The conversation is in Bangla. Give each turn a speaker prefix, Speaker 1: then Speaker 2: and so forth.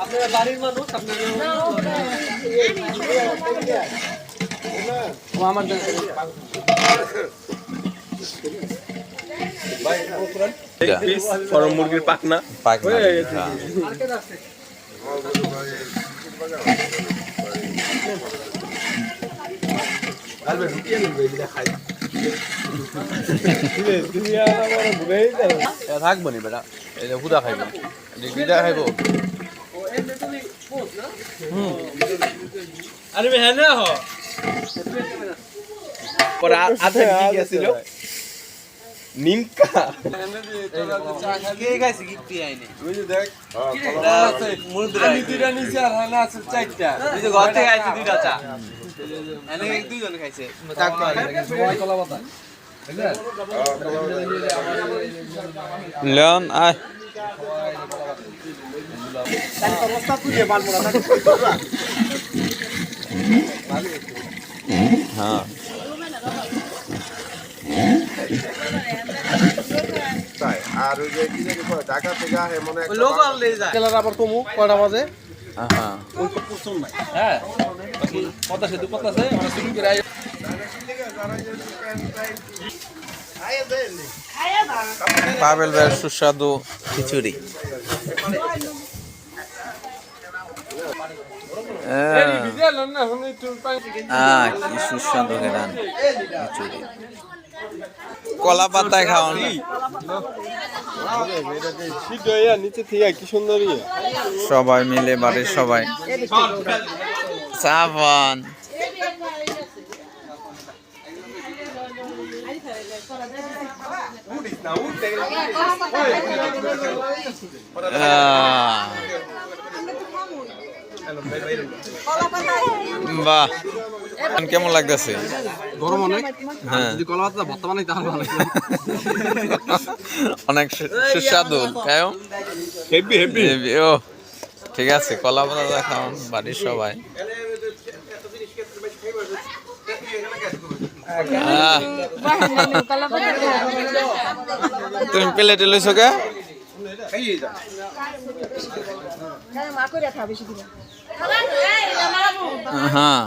Speaker 1: আপনারা বাড়ির মানুষ
Speaker 2: ফরম মুরগির পাখনা থাকবো নি বেটা হুদা খাইব বিদা খাইব
Speaker 1: আরে হ্যাঁ না হ
Speaker 2: পরে আধা কি গেছিল নিমকা
Speaker 1: কে খাইছে কি তুই আইনি
Speaker 2: ওই যে দেখ
Speaker 1: আমি দুইটা নিছি আর হানা আছে চারটা
Speaker 2: এই যে ঘর থেকে আইছে দুইটা চা
Speaker 1: এনে দুইজন খাইছে
Speaker 3: লন আয় হ্যাঁ
Speaker 2: আর ওই যে কি জানি ঢাকা থেকে আহে মনে হয়
Speaker 1: লোক আনলে যায়
Speaker 2: কেলার আবার কমু কয়টা বাজে
Speaker 3: হ্যাঁ
Speaker 1: ওই তো পুরসুন নাই হ্যাঁ পদ্মা সেতু পদ্মাছে আমরা শুরু করে
Speaker 3: পাবেল ভাইয়ের সুস্বাদু খিচুড়ি কি সুস্বাদু খেলাম খিচুড়ি কলা পাতায় খাওয়ান
Speaker 2: নিচে থেকে কি সুন্দর
Speaker 3: সবাই মিলে বাড়ির সবাই চা পান বাহ কেমন লাগতেছে
Speaker 1: গরম অনেক
Speaker 3: হ্যাঁ
Speaker 1: যদি কলা পাতা ভর্তা বানাই তাহলে ভালো
Speaker 3: অনেক সুস্বাদু
Speaker 2: হেভি হেভি
Speaker 3: ও ঠিক আছে কলা পাতা খাওয়ান বাড়ির সবাই তুমি প্লেটে লইছো কে হ্যাঁ